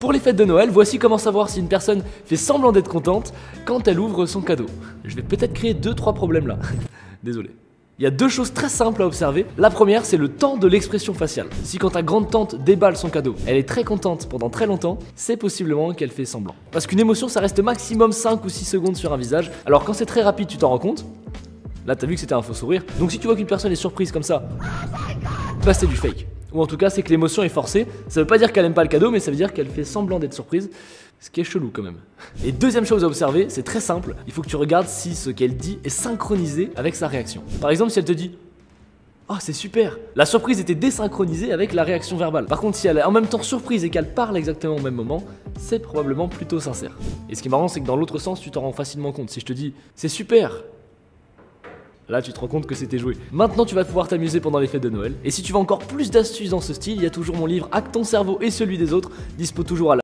Pour les fêtes de Noël, voici comment savoir si une personne fait semblant d'être contente quand elle ouvre son cadeau. Je vais peut-être créer 2-3 problèmes là. Désolé. Il y a 2 choses très simples à observer. La première, c'est le temps de l'expression faciale. Si quand ta grande-tante déballe son cadeau, elle est très contente pendant très longtemps, c'est possiblement qu'elle fait semblant. Parce qu'une émotion, ça reste maximum 5 ou 6 secondes sur un visage. Alors quand c'est très rapide, tu t'en rends compte. Là, t'as vu que c'était un faux sourire. Donc si tu vois qu'une personne est surprise comme ça, bah c'est du fake. Ou en tout cas, c'est que l'émotion est forcée. Ça veut pas dire qu'elle aime pas le cadeau, mais ça veut dire qu'elle fait semblant d'être surprise. Ce qui est chelou quand même. Et deuxième chose à observer, c'est très simple. Il faut que tu regardes si ce qu'elle dit est synchronisé avec sa réaction. Par exemple, si elle te dit « Oh, c'est super !» La surprise était désynchronisée avec la réaction verbale. Par contre, si elle est en même temps surprise et qu'elle parle exactement au même moment, c'est probablement plutôt sincère. Et ce qui est marrant, c'est que dans l'autre sens, tu t'en rends facilement compte. Si je te dis « C'est super !» Là, tu te rends compte que c'était joué. Maintenant, tu vas pouvoir t'amuser pendant les fêtes de Noël. Et si tu veux encore plus d'astuces dans ce style, il y a toujours mon livre Hack ton cerveau et celui des autres, dispo toujours à la